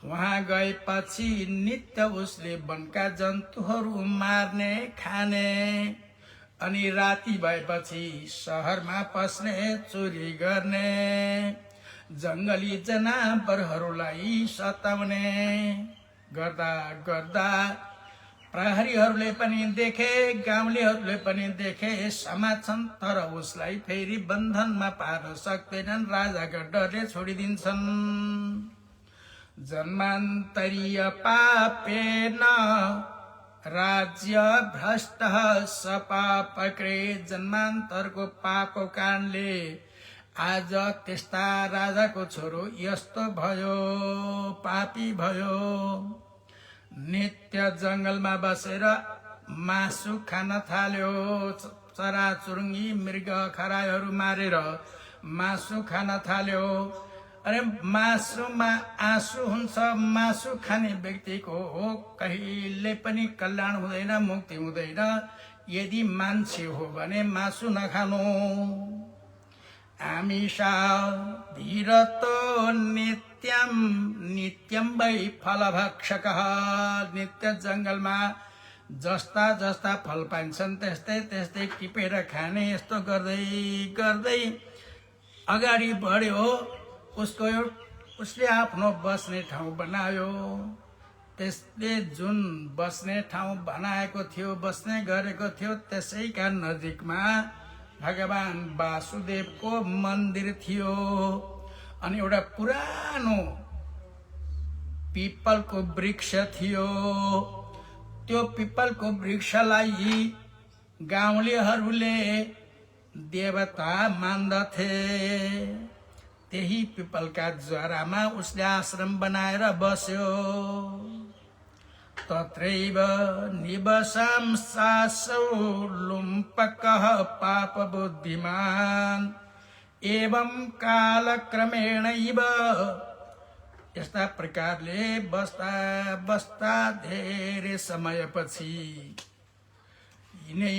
वहाँ गएपछि नित्य उसले वनका जन्तुहरू मार्ने खाने अनि राति भएपछि शहरमा पस्ने चोरी गर्ने, जंगली जनावरहरूलाई सताउने गर्दा गर्दा प्रहरीहरूले पनि देखे, गाउँलेहरूले पनि देखे, समात्छन्, तर उसलाई फेरि बन्धनमा पार्न सक्दैनन्। राजाका डरले छोडिदिन्छन्। जन्मान्तरीय पापेन राज्य भ्रष्ट सपापक्रे, जन्मान्तरको पापको कारणले आज त्यस्ता राजाको छोरो यस्तो भयो, पापी भयो। नित्य जंगलमा बसेर मासु खान थाल्यो, चराचुरुङ्गी मृग खरायोहरू मारेर मासु खान थाल्यो। अरे मासुमा आँसु हुन्छ, मासु खाने व्यक्तिको कहिले पनि कल्याण हुँदैन, मुक्ति हुँदैन। यदि मान्छे हो भने मासु नखानु। आमिषा धीरतो नित्यम नित्यम वै फलभक्षकः, नित्य जंगलमा जस्ता जस्ता फल पाइन्छन् त्यस्तै त्यस्तै टिपेर खाने। यस्तो गर्दै गर्दै अगाडि बढ्यो। उसले आफ्नो बस्ने ठाउँ बनायो। त्यसले जुन बस्ने ठाउँ बनाएको थियो, बस्ने गरेको थियो, त्यसैका नजिकमा भगवान वासुदेवको मन्दिर थियो। अनि एउटा पुरानो पिपलको वृक्ष थियो। त्यो पिपलको वृक्षलाई गाउँलेहरूले देवता मान्दथे। त्यही पिपलका जरामा उसले आश्रम बनाएर बस्यो। तत्रैव निवसं सासौ लुम्पकः पापबुद्धिमान् एवं कालक्रमेणैव। यस्ता प्रकारले बस्दा बस्दा धेरै समयपछि यिनै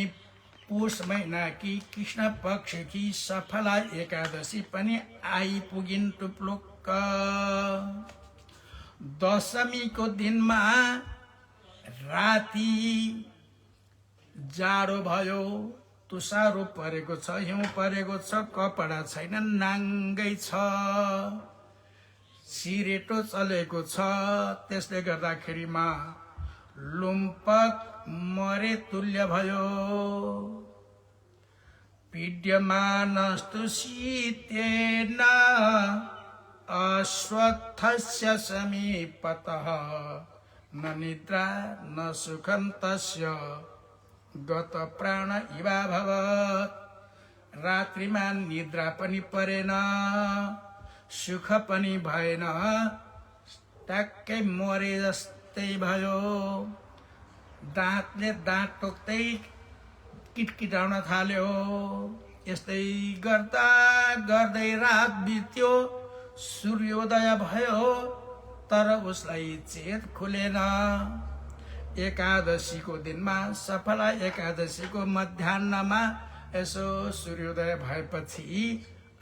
पुष महिनाकी कृष्ण पक्षकी सफला एकादशी पनि आइपुगिन् टुप्लुक्क। दशमीको दिनमा राति जाडो भयो, तुषारो परेको छ, हिउँ परेको छ, कपडा छैन, नाङ्गै छ, सिरेटो चलेको छ। त्यसले गर्दाखेरिमा लुम्पक मरे तुल्य भयो। पीड्यमानस्तु शीतेन अश्वत्थस्य समीपतः न निद्रा न सुखं तस्य गत प्राण इवाभवत्। रात्रिमा निद्रा पनि परेन, सुख पनि भएन, ट्याक्कै मरे जस्तै भयो। दाँतले दाँत टोक्दै किटकिटाउन थाल्यो। यस्तै गर्दा गर्दै रात बित्यो, सूर्योदय भयो, तर उसलाई चेत खुलेन। एकादशीको दिनमा, सफला एकादशीको मध्याह्नमा यसो सूर्योदय भएपछि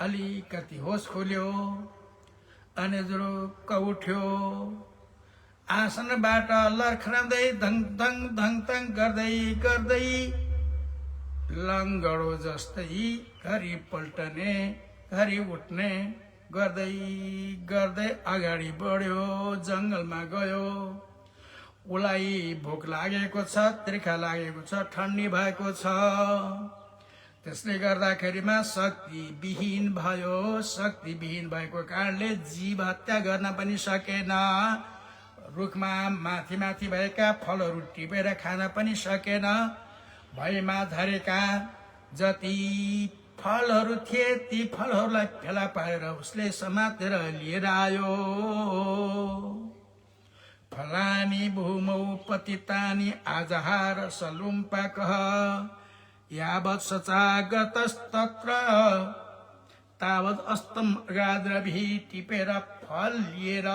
अलिकति होस खुल्यो अनि जुरुक्क उठ्यो। आसनबाट लर्खराउँदै धङ धङ धङ धङ गर्दै गर्दै लङ्गडो जस्तै घरि पल्टने घरि उठ्ने गर्दै गर्दै अगाडि बढ्यो। जङ्गलमा गयो। उसलाई भोक लागेको छ, तिर्खा लागेको छ, ठन्डी भएको छ। त्यसले गर्दाखेरिमा शक्तिविहीन भयो। शक्तिविहीन भएको कारणले जीव हत्या गर्न पनि सकेन। रुखमा माथि माथि भएका फलहरू टिपेर खान पनि सकेन। भैमा धरेका जति फलहरू थिए ती फलहरूलाई फेला पारेर उसले समातेर लिएर आयो। फलानि भूमौ पतितानि आजहार सलुम्पकः यावत् सचागतस्तत्र तावत् अस्तम अगाद्रभिः। टिपेर फल लिएर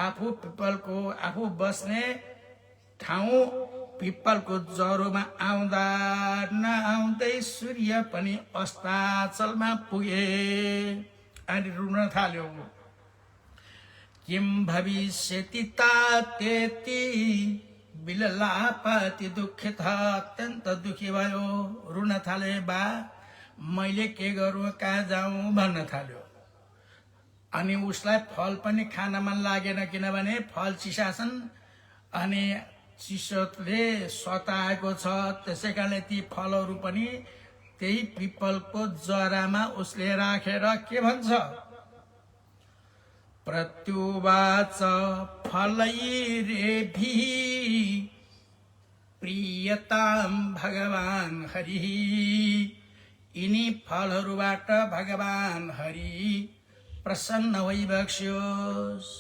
आफू बस्ने ठाउँ पिपलको जरोमा आउँदा नआउँदै सूर्य पनि अस्ताचलमा पुगे अनि रुन थाल्यो। किं भविष्यति तातेति विललापति दुःखित। अत्यन्त दुःखी भयो, रुन थाले। बा मैले के गरौँ, कहाँ जाउँ भन्न थाल्यो। अनि उसलाई फल पनि खान मन लागेन, किनभने फल चिसा छन् अनि चिसोले सताएको छ। त्यसै कारणले ती फलहरू पनि त्यही पिपलको जरामा उसले राखेर के भन्छ, प्रत्युवाच फलैरेभिः प्रियतां भगवान् हरिः। यिनी फलहरूबाट भगवान् हरि प्रसन्न भइबक्स्योस्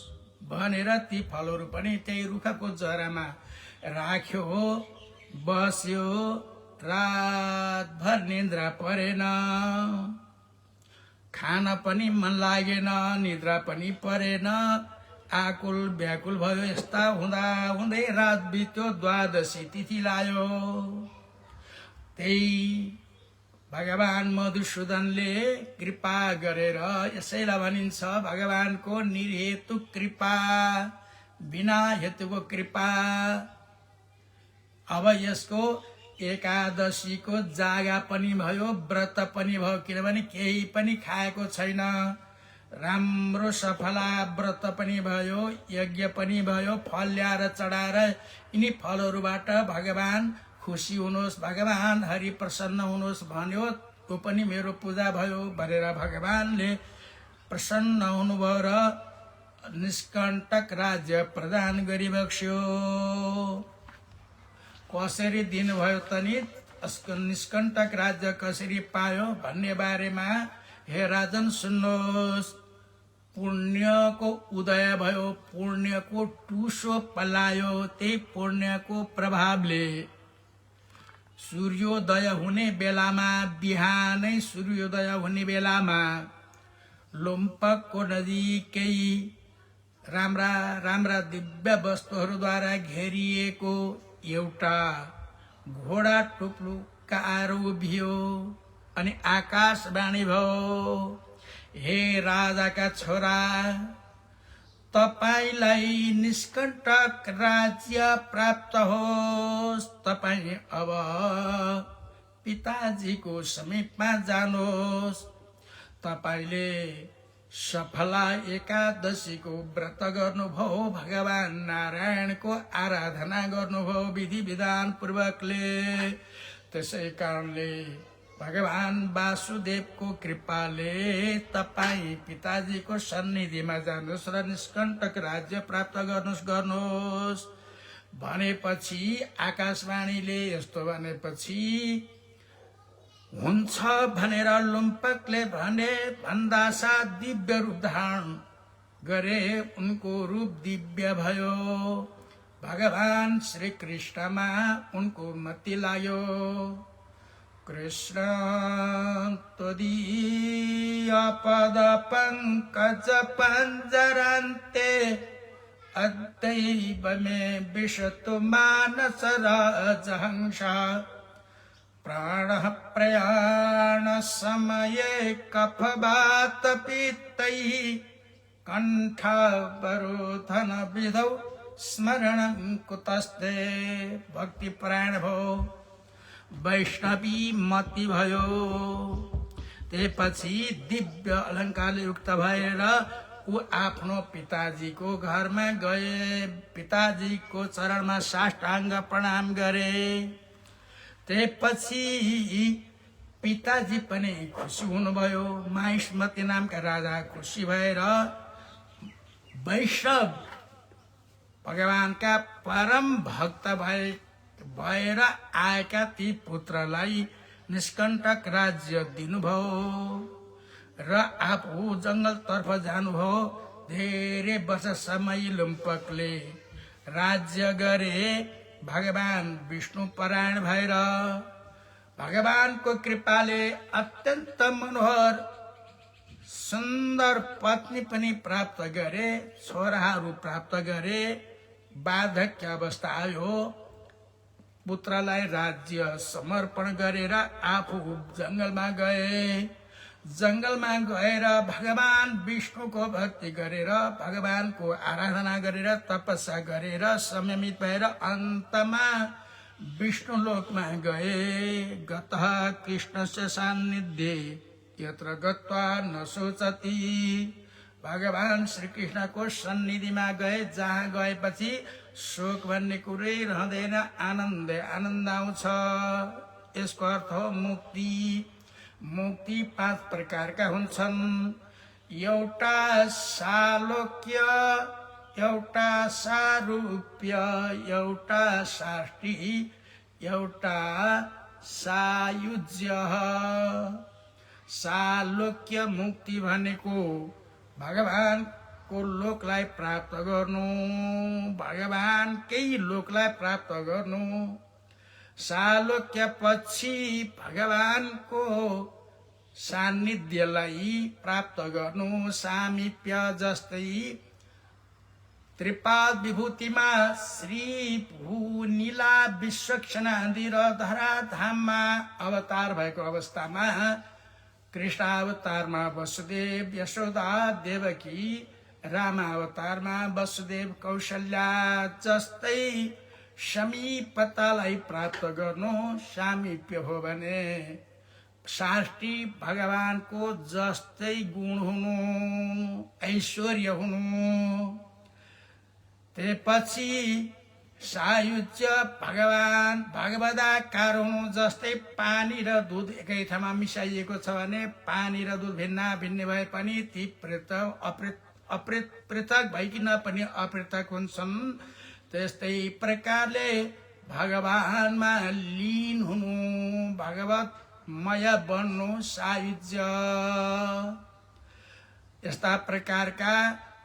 भनेर ती फलहरू पनि त्यही रुखको जरामा राख्यो। बस्यो। रातभर निद्रा परेन, खान पनि मन लागेन, निद्रा पनि परेन, आकुल व्याकुल भयो। यस्ता हुँदा हुँदै रात बित्यो। द्वादशी तिथि लायो। त्यही भगवान् मधुसूदनले कृपा गरेर, यसैलाई भनिन्छ भगवानको निर्हेतु कृपा, बिना हेतुको कृपा। अब यसको एकादशीको जागा पनि भयो, व्रत पनि भयो, किनभने केही पनि खाएको छैन। राम्रो सफला व्रत पनि भयो, यज्ञ पनि भयो, फल ल्याएर चढाएर यिनी फलहरूबाट भगवान् खुसी हुनुहोस्, भगवान् हरि प्रसन्न हुनुहोस् भन्यो। त्यो पनि मेरो पूजा भयो भनेर भगवान्ले प्रसन्न हुनुभयो र निष्कण्टक राज्य प्रदान गरिबक्स्यो। कसरी दिनुभयो तनी निष्कण्टक राज्य कसरी पायो भन्ने बारेमा हे राजन सुन्नुहोस्। पुण्यको उदय भयो, पुण्यको टुसो पलायो। त्यही पुण्यको प्रभावले सूर्योदय हुने बेलामा, बिहानै सूर्योदय हुने बेलामा लुम्पकको नजिकै राम्रा राम्रा दिव्य वस्तुहरूद्वारा घेरिएको एउटा घोडा टुप्लुक्क आएर उभियो अनि आकाशवाणी भयो, हे राजाका छोरा, तपाईलाई निष्कण्टक राज्य प्राप्त होस्। तपाई अब पिताजीको समीपमा जानुहोस्। तपाईले सफला एकादशीको व्रत गर्नुभयो, भगवान नारायणको आराधना गर्नुभयो विधि विधान पूर्वकले। त्यसै कारणले भगवान वासुदेवको कृपाले तपाई पिताजीको सन्निधिमा जानुहोस् र निष्कण्टक राज्य प्राप्त गर्नुहोस् भनेपछि आकाशवाणीले यस्तो भनेपछि हुन्छ भनेर लुम्पकले भने भन्दासाथ दिव्य रूप धारण गरे। उनको रूप दिव्य भयो। भगवान श्री कृष्णमा उनको मति लाग्यो। कृष्ण त्वदीय पद पंकज पंजरन्ते अद्दैव मे विशतु मानस राजहंसा। प्राण प्रयाण समये कफवात पित्तैः कण्ठावरोधन विधौ स्मरणं कुतस्ते। भक्ति परायण भयो, वैष्णवी मति भयो। त्यसपछि दिव्य अलङ्कारले युक्त भएर ऊ आफ्नो पिताजीको घरमा गए। पिताजीको चरणमा साष्टाङ्ग प्रणाम गरे। त्यसपछि पिताजी पनि खुसी हुनुभयो। माहिष्मती नामका राजा खुसी भएर वैष्णव भगवानका परम भक्त भएर आएका ती पुत्रलाई निष्कण्टक राज्य दिनुभयो र आफू जंगलतर्फ जानुभयो। धेरै वर्षसम्म लुम्पकले राज्य गरे। भगवान विष्णु परायण भएर भगवानको कृपाले अत्यन्त मनोहर सुन्दर पत्नी पनि प्राप्त गरे, छोराहरू प्राप्त गरे। वार्धक्य अवस्था आयो। पुत्रलाई राज्य समर्पण गरेर आफू जंगलमा गए। जंगलमा गएर भगवान विष्णुको भक्ति गरेर, भगवानको आराधना गरेर, तपस्या गरेर संयमित भएर अन्तमा विष्णु लोकमा गए। गतः कृष्णस्य सान्निध्ये यत्र गत्वा न शोचति। भगवान श्री कृष्णको सन्निधिमा गए, जहाँ गएपछि शोक भन्ने कुरै रहँदैन, आनन्द आउँछ। यसको अर्थ हो मुक्ति। मुक्ति 5 प्रकारका हुन्छन्। एउटा सालोक्य, एउटा सारूप्य, एउटा साष्टी, एउटा सायुज्य। सालोक्य मुक्ति भनेको भगवानको लोकलाई प्राप्त गर्नु, भगवानकै लोकलाई प्राप्त गर्नु। सालोक्य पछि भगवानको सान्निध्यलाई प्राप्त गर्नु। सामिप्य जस्तै त्रिपाद विभूतिमा श्री भू नीला विश्वक्षण आदि र धराधाममा अवतार भएको अवस्थामा, कृष्ण अवतारमा वसुदेव, यशोदा देवकी, राम अवतारमा वसुदेव कौशल्या जस्तै समीपतालाई प्राप्त गर्नु सामिप्य हो भने। साष्टी भगवानको जस्तै गुण हुनु, ऐश्वर्य हुनु। त्यसपछि सायुज्य भगवदाकार हुनु, जस्तै पानी र दूध एकै ठाउँमा मिसाइएको छ भने पानी र दूध भिन्न भिन्न भए पनि ती पृथक भइकिन पनि अपृथक हुन्छन्। त्यस्तै प्रकारले भगवानमा लीन हुनु, भगवतमय बन्नु सायुज्य। यस्ता प्रकारका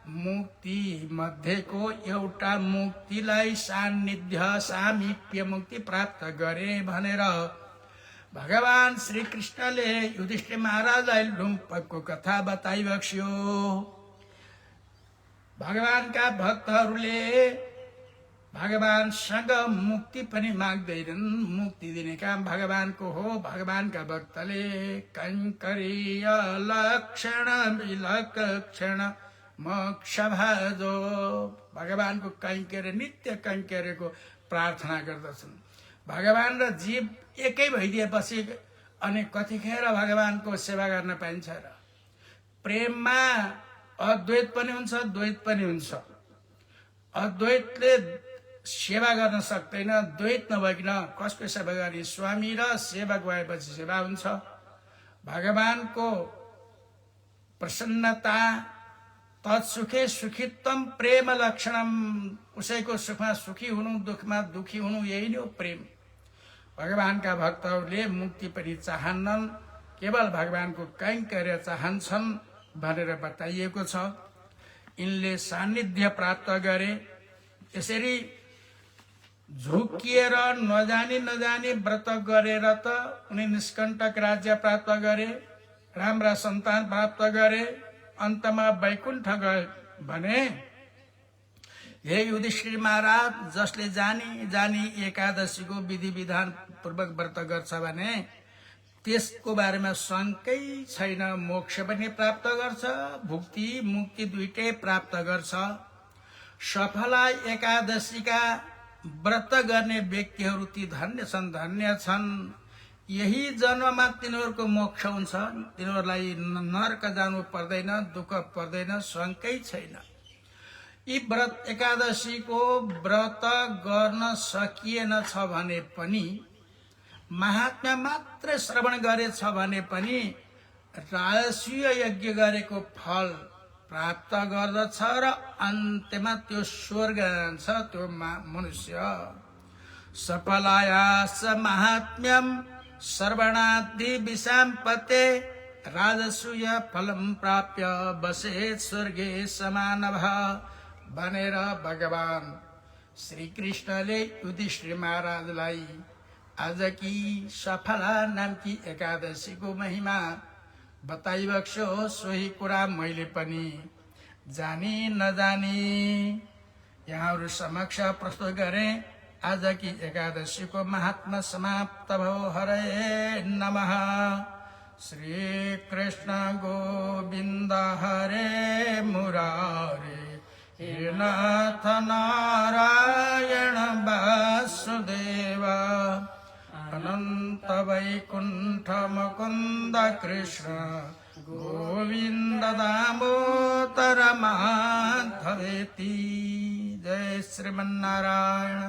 मुक्ति मध्येको एउटा मुक्तिलाई सान्निध्य सामिप्य मुक्ति प्राप्त गरे भनेर भगवान श्री कृष्णले युधिष्ठिर महाराजलाई लुम्पकको कथा बताइबक्स्यो। भगवानका भक्तहरूले भगवानसँग मुक्ति पनि माग्दैनन्, मुक्ति दिने काम भगवानको हो। भगवानका भक्तले कैङ्कर्य लक्षण विलक्षण मोक्ष भाजो, भगवानको कैङ्कर्य नित्य कैङ्कर्यको प्रार्थना गर्दछन्। भगवान र जीव एकै भइदिएपछि अनि कतिखेर भगवानको सेवा गर्न पाइन्छ र? प्रेममा अद्वैत पनि हुन्छ, द्वैत पनि हुन्छ। अद्वैतले सेवा गर्न सक्दैन, द्वैत नभइकन कसको सेवा गर्ने? स्वामी र सेवक भएपछि सेवा हुन्छ। भगवानको प्रसन्नता तत्सुखे सुखित्वम प्रेम लक्षणम, उसैको सुखमा सुखी हुनु, दुखमा दुखी हुनु, यही नै हो प्रेम। भगवानका भक्तहरूले मुक्ति पनि चाहन्नन्, केवल भगवानको कैङ्कर्य चाहन्छन् भनेर बताइएको छ। यिनले सान्निध्य प्राप्त गरे। यसरी झुकिएर नजानी व्रत गरेर त उनी निष्कण्टक राज्य प्राप्त गरे, राम्रा सन्तान प्राप्त गरे, अन्तमा वैकुण्ठ गए भने हे युधिष्ठिर महाराज, जसले जानी एकादशीको विधि विधान पूर्वक व्रत गर्छ भने त्यसको बारेमा शङ्कै छैन, मोक्ष पनि प्राप्त गर्छ, भुक्ति मुक्ति दुईटै प्राप्त गर्छ। सफला एकादशीका व्रत गर्ने व्यक्तिहरू ती धन्य छन्। यही जन्ममा तिनीहरूको मोक्ष हुन्छ, तिनीहरूलाई नरक जानु पर्दैन, दुःख पर्दैन, शङ्कै छैन। यी व्रत एकादशीको व्रत गर्न सकिएन छ भने पनि, महात्म्य मात्र श्रवण गरेछ भने पनि राजसूय यज्ञ गरेको फल प्राप्त गर्दछ र अन्त्यमा त्यो स्वर्ग जान्छ त्यो मनुष्य। सफलायास महात्म्यम सर्वणादि विषाम्पते राजसूय फलम प्राप्य बसेत स्वर्गे समानः भनेर भगवान श्री कृष्णले युधिष्ठिर महाराजलाई आजकी सफला नामकी एकादशीको महिमा बताइबक्स्यो। सोही कुरा मैले पनि जानी नजानी यहाँहरू समक्ष प्रस्तुत गरेँ। आजकी एकादशीको महात्मा समाप्त भयो। हरे नमः। श्री कृष्ण गोविन्द हरे मुरारे, हे नाथ नारायण वासुदेव, अनंत वैकुंठ मुकुंद कृष्ण गोविंद दामोदर माधवेति। जय श्रीमन्नारायण।